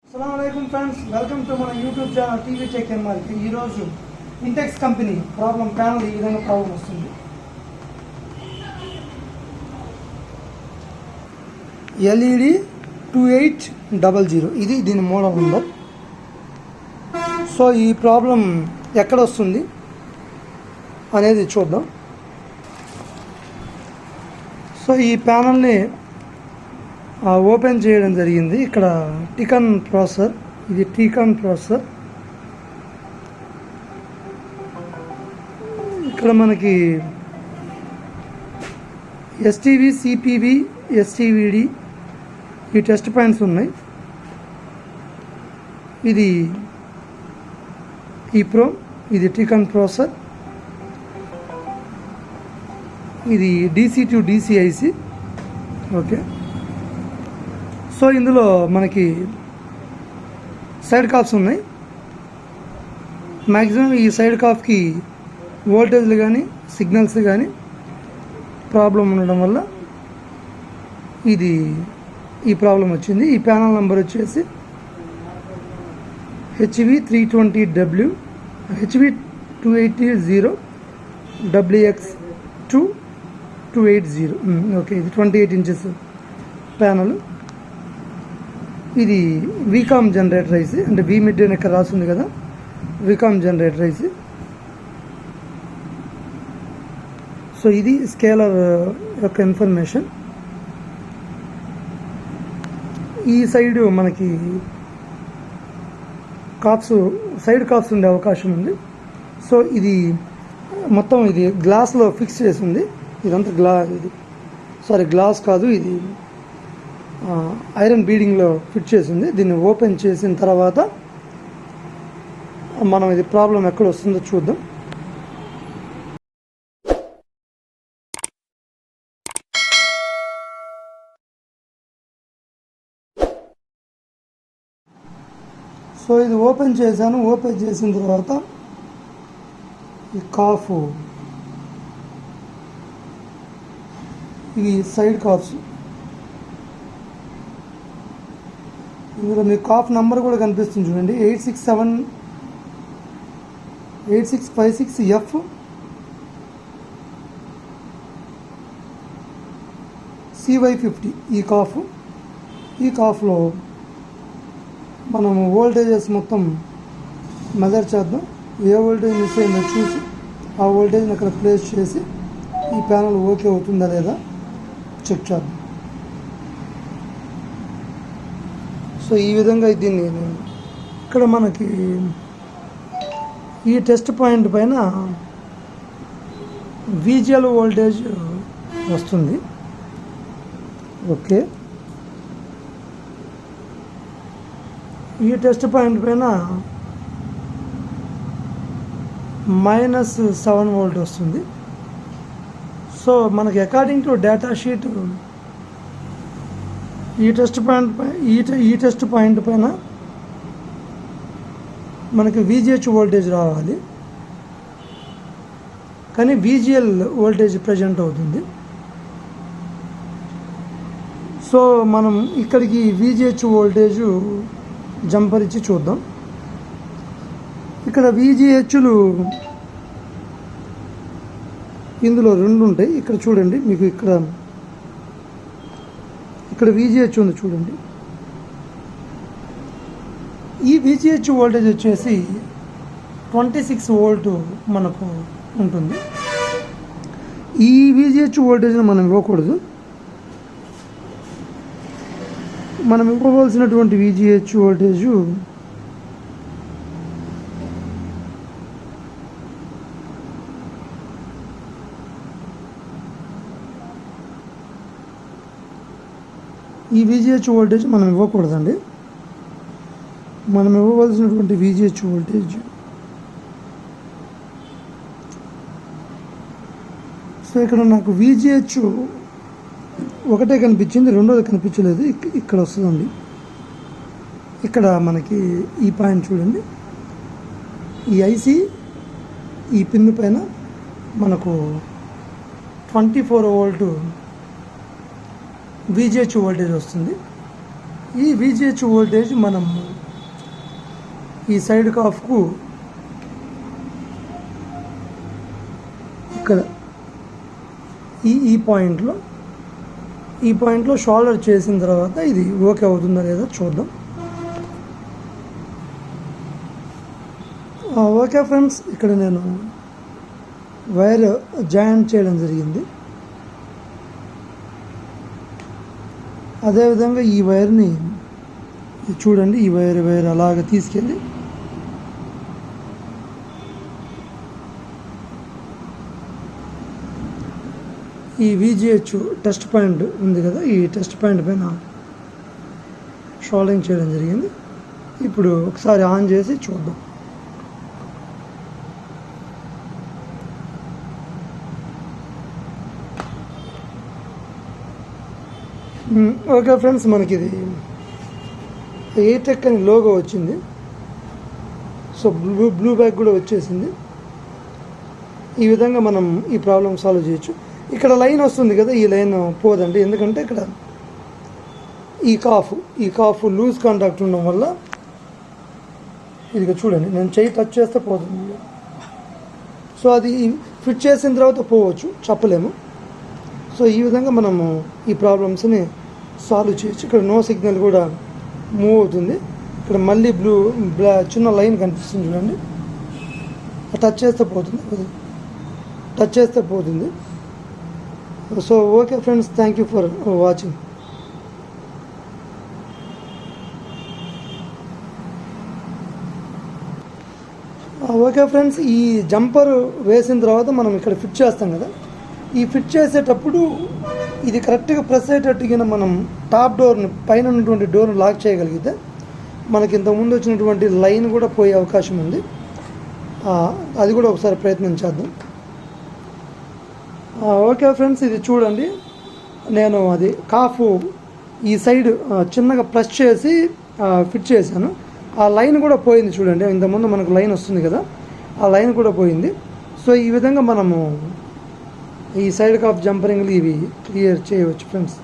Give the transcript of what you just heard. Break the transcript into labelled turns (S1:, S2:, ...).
S1: Assalamualaikum friends, welcome to my YouTube channel TV Tech MRK. ఈ రోజు INTEX company problem panel ఈ విధంగా problem వస్తుంది. LED 2800 ఇది దీని మోడల్ నెంబర్. సో ఈ ప్రాబ్లం ఎక్కడ వస్తుంది అనేది చూద్దాం. సో ఈ ప్యానల్ని ఓపెన్ చేయడం జరిగింది. ఇక్కడ టికాన్ ప్రాసెసర్, ఇది టికాన్ ప్రాసెసర్. ఇక్కడ మనకి ఎస్టీవీ, సిపివి, ఎస్టీవీడి ఈ టెస్ట్ పాయింట్స్ ఉన్నాయి. ఇది ఈ ప్రో, ఇది టికాన్ ప్రాసెసర్, ఇది DC to DCIC. Okay, so ఇందులో మనకి సైడ్ కాప్స్ ఉన్నాయి. మ్యాక్సిమం ఈ సైడ్ కాప్కి వోల్టేజ్లు కానీ సిగ్నల్స్ కానీ ప్రాబ్లం ఉండడం వల్ల ఈ ప్రాబ్లం వచ్చింది. ఈ ప్యానల్ నెంబర్ వచ్చేసి HV320W HV280 WX280. ఓకే, ఇది 28 ఇంచెస్ ప్యానల్. ఇది VCOM జనరేటర్ ఐసి, అంటే V మిడ్ అని ఇక్కడ రాస్తుంది కదా, VCOM జనరేటర్ ఐసి. సో ఇది స్కేలర్ యొక్క ఇన్ఫర్మేషన్. ఈ సైడ్ మనకి సైడ్ కాప్స్ ఉండే అవకాశం ఉంది. సో ఇది మొత్తం ఇది గ్లాస్లో ఫిక్స్ చేసి ఉంది. ఇదంతా గ్లాస్ కాదు, ఇది ఐరన్ బీడింగ్లో ఫిట్ చేసింది. దీన్ని ఓపెన్ చేసిన తర్వాత మనం ఇది ప్రాబ్లం ఎక్కడ వస్తుందో చూద్దాం. సో ఇది ఓపెన్ చేశాను. ఓపెన్ చేసిన తర్వాత ఈ కాఫ్, ఇవి సైడ్ కాఫ్స్. ఇందులో మీకు కాఫ్ నెంబర్ కూడా కనిపిస్తుంది చూడండి, 8656F CY50. ఈ కాఫ్లో మనము వోల్టేజెస్ మొత్తం మెజర్ చేద్దాం. ఏ వోల్టేజ్ మిస్ అయిందో చూసి ఆ వోల్టేజ్ని అక్కడ ప్లేస్ చేసి ఈ ప్యానల్ ఓకే అవుతుందా లేదా చెక్ చేద్దాం. సో ఈ విధంగా దీన్ని ఇక్కడ మనకి ఈ టెస్ట్ పాయింట్ పైన VGL వోల్టేజ్ వస్తుంది. ఓకే, ఈ టెస్ట్ పాయింట్ పైన -7 వోల్ట్ వస్తుంది. సో మనకి అకార్డింగ్ టు డేటా షీట్ ఈ టెస్ట్ పాయింట్ పైన మనకి VGH వోల్టేజ్ రావాలి, కానీ VGL వోల్టేజ్ ప్రజెంట్ అవుతుంది. సో మనం ఇక్కడికి VGH వోల్టేజ్ జంపర్ ఇచ్చి చూద్దాం. ఇక్కడ VGHలు ఇందులో 2 ఉంటాయి. ఇక్కడ చూడండి, మీకు ఇక్కడ VGH ఉంది చూడండి. ఈ VGH వోల్టేజ్ వచ్చేసి 26 వోల్ట్ మనకు ఉంటుంది. ఈ VGH వోల్టేజ్ని మనం ఇవ్వకూడదు. మనం ఇవ్వవలసినటువంటి VGH వోల్టేజు ఈ VGH వోల్టేజ్ మనం ఇవ్వకూడదండి. మనం ఇవ్వవలసినటువంటి VGH వోల్టేజ్, సో ఇక్కడ నాకు VGH ఒకటే కనిపించింది, రెండోది కనిపించలేదు. ఇక్కడ వస్తుందండి. ఇక్కడ మనకి ఈ పాయింట్ చూడండి, ఈ ఐసి ఈ పిన్ పైన మనకు 24 వోల్ట్ VGH వోల్టేజ్ వస్తుంది. ఈ VGH వోల్టేజ్ మనం ఈ సైడ్ కాఫ్కు ఇక్కడ ఈ పాయింట్లో షోల్డర్ చేసిన తర్వాత ఇది ఓకే అవుతుందా లేదా చూద్దాం. ఓకే ఫ్రెండ్స్, ఇక్కడ నేను వైర్ జాయింట్ చేయడం జరిగింది. అదేవిధంగా ఈ వైర్ని చూడండి, ఈ వైర్ అలాగ తీసుకెళ్ళి ఈ VGH టెస్ట్ పాయింట్ ఉంది కదా, ఈ టెస్ట్ పాయింట్ పైన షోల్డరింగ్ చేయడం జరిగింది. ఇప్పుడు ఒకసారి ఆన్ చేసి చూద్దాం. ఓకే ఫ్రెండ్స్, మనకి ఇది INTEX అని లోగో వచ్చింది. సో బ్లూ బ్యాగ్ కూడా వచ్చేసింది. ఈ విధంగా మనం ఈ ప్రాబ్లం సాల్వ్ చేయొచ్చు. ఇక్కడ లైన్ వస్తుంది కదా, ఈ లైన్ పోదండి, ఎందుకంటే ఇక్కడ ఈ కాఫ్ లూజ్ కాంటాక్ట్ ఉండడం వల్ల ఇది చూడండి, నేను చెయ్యి టచ్ చేస్తే పోతుంది. సో అది ఫిట్ చేసిన తర్వాత పోవచ్చు, చెప్పలేము. సో ఈ విధంగా మనము ఈ ప్రాబ్లమ్స్ని సాల్వ్ చేయొచ్చు. ఇక్కడ నో సిగ్నల్ కూడా మూవ్ అవుతుంది. ఇక్కడ మళ్ళీ చిన్న లైన్ కనిపిస్తుంది చూడండి, టచ్ చేస్తే పోతుంది. So okay friends, thank you for watching. Okay friends, ఈ జంపర్ వేసిన తర్వాత మనం ఇక్కడ ఫిట్ చేస్తాం కదా, ఈ ఫిట్ చేసేటప్పుడు ఇది కరెక్ట్గా ప్రెస్ అయ్యేటట్టుగా మనం టాప్ డోర్ని, పైన ఉన్నటువంటి డోర్ని లాక్ చేయగలిగితే మనకి ఇంతకుముందు వచ్చినటువంటి లైన్ కూడా పోయే అవకాశం ఉంది. అది కూడా ఒకసారి ప్రయత్నం చేద్దాం. ఓకే ఫ్రెండ్స్, ఇది చూడండి, నేను అది కాఫ్ ఈ సైడ్ చిన్నగా ప్రెస్ చేసి ఫిట్ చేశాను. ఆ లైన్ కూడా పోయింది చూడండి, ఇంతకుముందు మనకు లైన్ వస్తుంది కదా, ఆ లైన్ కూడా పోయింది. సో ఈ విధంగా మనము ఈ సైడ్ కాఫ్ జంపరింగ్లు ఇవి క్లియర్ చేయవచ్చు ఫ్రెండ్స్.